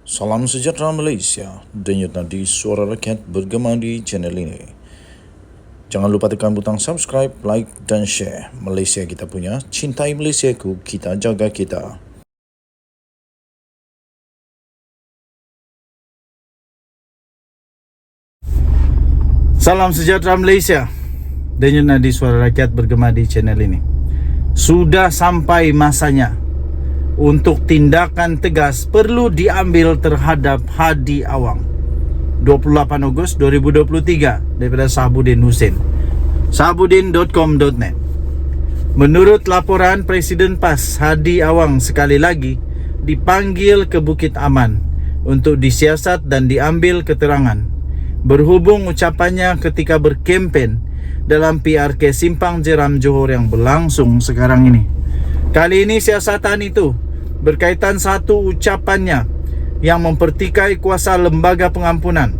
Salam sejahtera Malaysia, denyut nadi suara rakyat bergema di channel ini. Jangan lupa tekan butang subscribe, like dan share. Malaysia kita punya, cintai Malaysiaku, kita jaga kita. Salam sejahtera Malaysia, denyut nadi suara rakyat bergema di channel ini. Sudah sampai masanya untuk tindakan tegas perlu diambil terhadap Hadi Awang. 28 Ogos 2023 daripada Sahabudin Hussein, sahabudin.com.net. Menurut laporan Presiden PAS, Hadi Awang sekali lagi dipanggil ke Bukit Aman untuk disiasat dan diambil keterangan berhubung ucapannya ketika berkempen dalam PRK Simpang Jeram Johor yang berlangsung sekarang ini. Kali ini siasatan itu berkaitan satu ucapannya yang mempertikai kuasa lembaga pengampunan.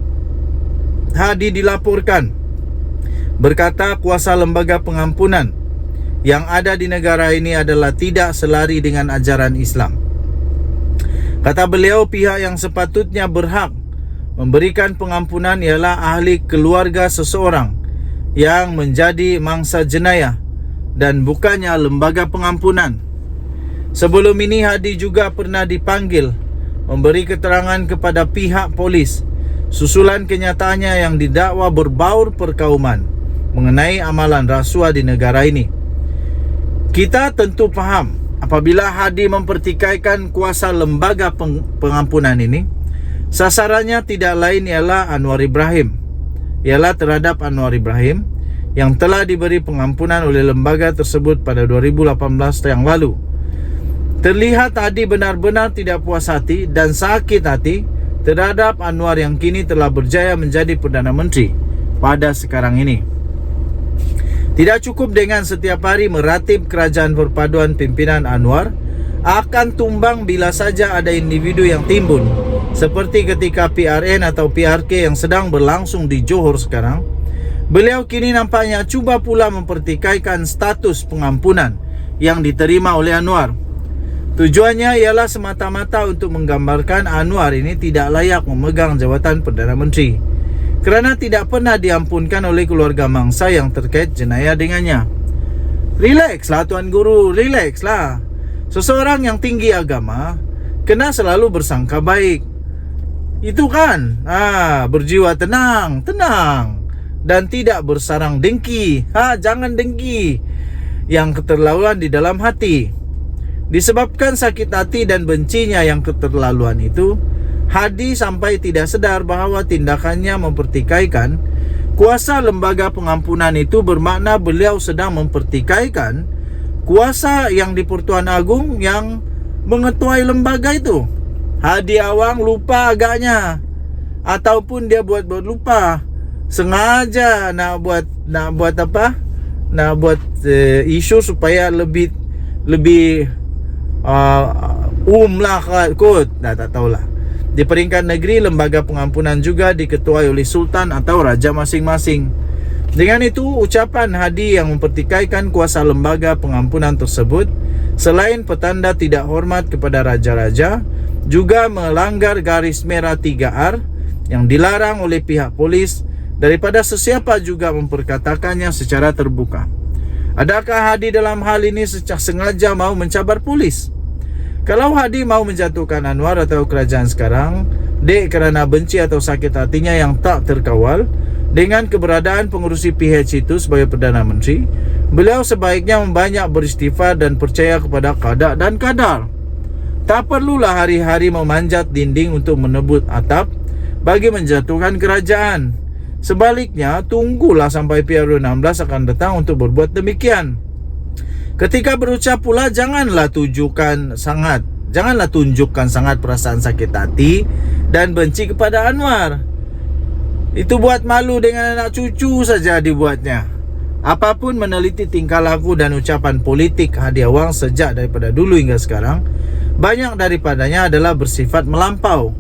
Hadi dilaporkan berkata kuasa lembaga pengampunan yang ada di negara ini adalah tidak selari dengan ajaran Islam. Kata beliau, pihak yang sepatutnya berhak memberikan pengampunan ialah ahli keluarga seseorang yang menjadi mangsa jenayah dan bukannya lembaga pengampunan. Sebelum ini Hadi juga pernah dipanggil memberi keterangan kepada pihak polis susulan kenyataannya yang didakwa berbaur perkauman mengenai amalan rasuah di negara ini. Kita tentu faham apabila Hadi mempertikaikan kuasa lembaga pengampunan ini, sasarannya tidak lain ialah Anwar Ibrahim. Ialah terhadap Anwar Ibrahim yang telah diberi pengampunan oleh lembaga tersebut pada 2018 yang lalu. Terlihat Hadi benar-benar tidak puas hati dan sakit hati terhadap Anwar yang kini telah berjaya menjadi Perdana Menteri pada sekarang ini. Tidak cukup dengan setiap hari meratib kerajaan perpaduan pimpinan Anwar, akan tumbang bila saja ada individu yang timbun, seperti ketika PRN atau PRK yang sedang berlangsung di Johor sekarang. Beliau kini nampaknya cuba pula mempertikaikan status pengampunan yang diterima oleh Anwar. Tujuannya ialah semata-mata untuk menggambarkan Anwar ini tidak layak memegang jawatan Perdana Menteri kerana tidak pernah diampunkan oleh keluarga mangsa yang terkait jenayah dengannya. Relaxlah Tuan Guru, relaxlah. Seseorang yang tinggi agama kena selalu bersangka baik. Itu kan, berjiwa tenang dan tidak bersarang dengki. Jangan dengki yang keterlaluan di dalam hati. Disebabkan sakit hati dan bencinya yang keterlaluan itu, Hadi sampai tidak sadar bahawa tindakannya mempertikaikan kuasa lembaga pengampunan itu bermakna beliau sedang mempertikaikan kuasa yang di Pertuan Agong yang mengetuai lembaga itu. Hadi Awang lupa agaknya, ataupun dia buat lupa sengaja nak buat isu supaya lebih lah kot. Tak tahulah. Di peringkat negeri, lembaga pengampunan juga diketuai oleh sultan atau raja masing-masing. Dengan itu, ucapan Hadi yang mempertikaikan kuasa lembaga pengampunan tersebut selain petanda tidak hormat kepada raja-raja, juga melanggar garis merah 3R yang dilarang oleh pihak polis daripada sesiapa juga memperkatakannya secara terbuka. Adakah Hadi dalam hal ini secara sengaja mahu mencabar polis? Kalau Hadi mahu menjatuhkan Anwar atau kerajaan sekarang kerana benci atau sakit hatinya yang tak terkawal dengan keberadaan pengurusi PH itu sebagai Perdana Menteri, beliau sebaiknya membanyak beristighfar dan percaya kepada qada dan qadar. Tak perlulah hari-hari memanjat dinding untuk menebut atap bagi menjatuhkan kerajaan. Sebaliknya, tunggulah sampai PR16 akan datang untuk berbuat demikian. Ketika berucap pula, janganlah tunjukkan sangat perasaan sakit hati dan benci kepada Anwar. Itu buat malu dengan anak cucu saja dibuatnya. Apapun meneliti tingkah laku dan ucapan politik Hadi Awang sejak daripada dulu hingga sekarang, banyak daripadanya adalah bersifat melampau,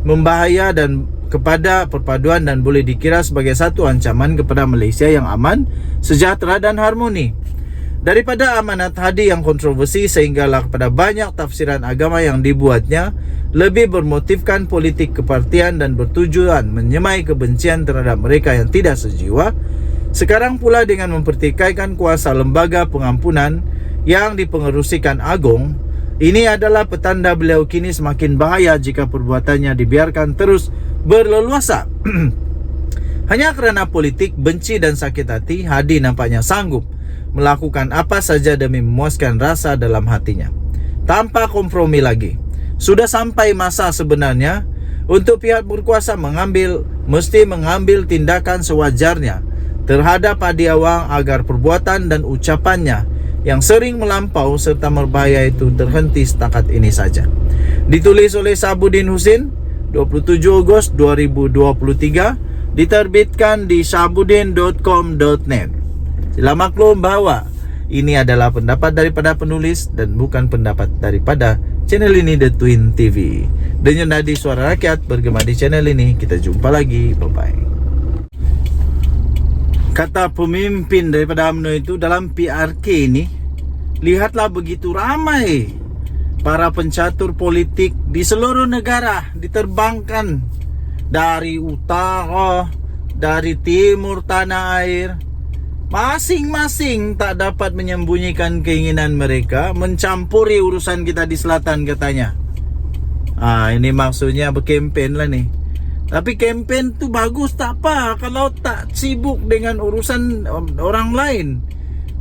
membahaya dan kepada perpaduan dan boleh dikira sebagai satu ancaman kepada Malaysia yang aman, sejahtera dan harmoni. Daripada amanat Hadi yang kontroversi sehinggalah kepada banyak tafsiran agama yang dibuatnya lebih bermotifkan politik kepartian dan bertujuan menyemai kebencian terhadap mereka yang tidak sejiwa, sekarang pula dengan mempertikaikan kuasa lembaga pengampunan yang dipengerusikan Agong, ini adalah petanda beliau kini semakin bahaya jika perbuatannya dibiarkan terus berleluasa. Hanya kerana politik, benci dan sakit hati, Hadi nampaknya sanggup melakukan apa saja demi memuaskan rasa dalam hatinya, tanpa kompromi lagi. Sudah sampai masa sebenarnya untuk pihak berkuasa mesti mengambil tindakan sewajarnya terhadap Hadi Awang agar perbuatan dan ucapannya yang sering melampau serta berbahaya itu terhenti setakat ini saja. Ditulis oleh Sabuddin Husin, 27 Ogos 2023, diterbitkan di sabuddin.com.net. Sila maklum bahwa ini adalah pendapat daripada penulis dan bukan pendapat daripada channel ini, The Twin TV. Denyut nadi suara rakyat bergema di channel ini. Kita jumpa lagi. Bye-bye. Kata pemimpin daripada UMNO itu dalam PRK ini, lihatlah begitu ramai para pencatur politik di seluruh negara diterbangkan dari utara, dari timur tanah air. Masing-masing tak dapat menyembunyikan keinginan mereka mencampuri urusan kita di selatan katanya. Ini maksudnya berkempen lah nih. Tapi kempen tu bagus tak apa kalau tak sibuk dengan urusan orang lain.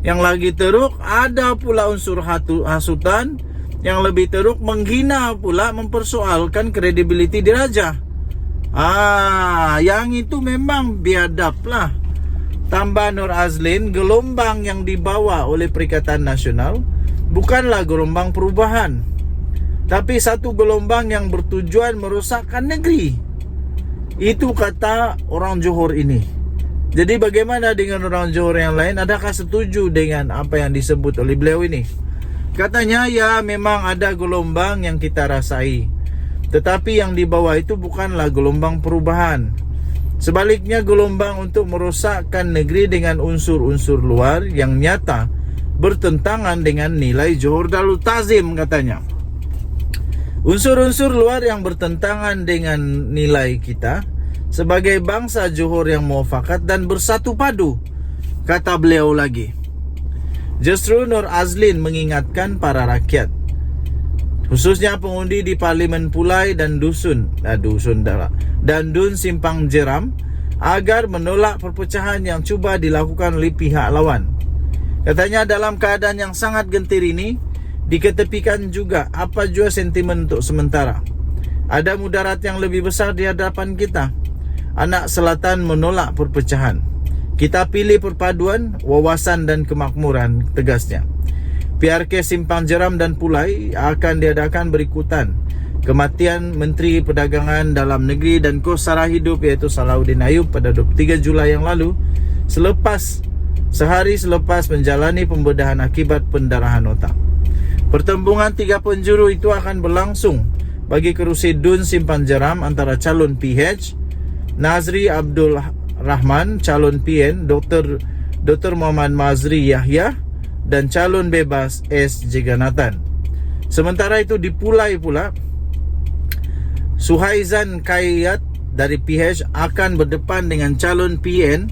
Yang lagi teruk ada pula unsur hasutan, yang lebih teruk menghina pula, mempersoalkan kredibiliti diraja. Yang itu memang biadab lah. Tambah Nur Azlin, gelombang yang dibawa oleh Perikatan Nasional bukanlah gelombang perubahan, tapi satu gelombang yang bertujuan merosakkan negeri. Itu kata orang Johor ini. Jadi bagaimana dengan orang Johor yang lain? Adakah setuju dengan apa yang disebut oleh beliau ini? Katanya ya memang ada gelombang yang kita rasai, tetapi yang dibawa itu bukanlah gelombang perubahan. Sebaliknya gelombang untuk merosakkan negeri dengan unsur-unsur luar yang nyata bertentangan dengan nilai Johor Darul Ta'zim katanya. Unsur-unsur luar yang bertentangan dengan nilai kita sebagai bangsa Johor yang muafakat dan bersatu padu, kata beliau lagi. Justru Nur Azlin mengingatkan para rakyat, khususnya pengundi di Parlimen Pulai dan Dun Simpang Jeram, agar menolak perpecahan yang cuba dilakukan oleh pihak lawan. Katanya dalam keadaan yang sangat gentir ini, diketepikan juga apa jua sentimen untuk sementara. Ada mudarat yang lebih besar di hadapan kita. Anak selatan menolak perpecahan. Kita pilih perpaduan, wawasan dan kemakmuran, tegasnya. PRK Simpang Jeram dan Pulai akan diadakan berikutan. Kematian Menteri Perdagangan Dalam Negeri dan Kos Sara Hidup iaitu Salahuddin Ayub pada 23 Julai yang lalu, sehari selepas menjalani pembedahan akibat pendarahan otak. Pertembungan 3 penjuru itu akan berlangsung bagi kerusi Dun Simpang Jeram antara calon PH Nazri Abdul Rahman, calon PN Dr. Muhammad Mazri Yahya dan calon bebas S. Jegannathan. Sementara itu di Pulai pula, Suhaizan Kayat dari PH akan berdepan dengan calon PN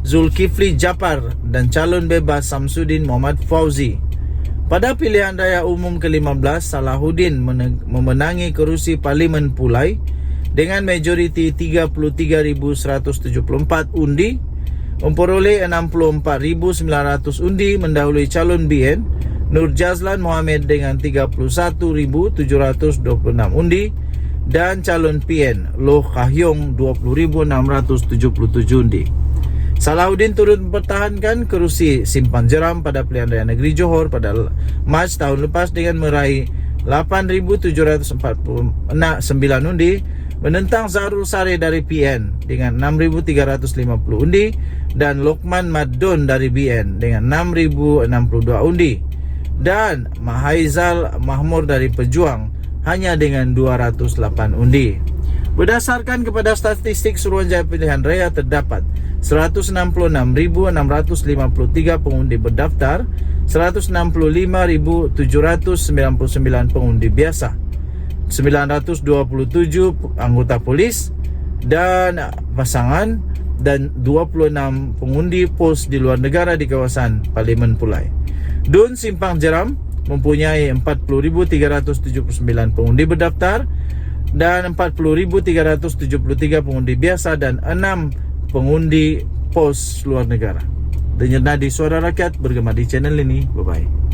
Zulkifli Japar dan calon bebas Samsudin Muhammad Fauzi. Pada pilihan raya umum ke-15, Salahuddin memenangi kerusi Parlimen Pulai dengan majoriti 33,174 undi, memperoleh 64,900 undi, mendahului calon BN Nur Jazlan Mohammed dengan 31,726 undi dan calon PN Loh Kahyong 20,677 undi. Salahuddin turut mempertahankan kerusi Simpang Jeram pada pilihan raya negeri Johor pada Mac tahun lepas dengan meraih 8,749 undi, menentang Zarul Sare dari PN dengan 6,350 undi dan Lokman Madon dari BN dengan 6,062 undi dan Mahaizal Mahmur dari Pejuang hanya dengan 208 undi. Berdasarkan kepada statistik Suruhanjaya Pilihan Raya, terdapat 166.653 pengundi berdaftar, 165.799 pengundi biasa, 927 anggota polis dan pasangan, dan 26 pengundi pos di luar negara di kawasan Parlimen Pulai. Dun Simpang Jeram mempunyai 40.379 pengundi berdaftar dan 40.373 pengundi biasa dan 6 pengundi pos luar negara. Denyut nadi suara rakyat bergema di channel ini. Bye-bye.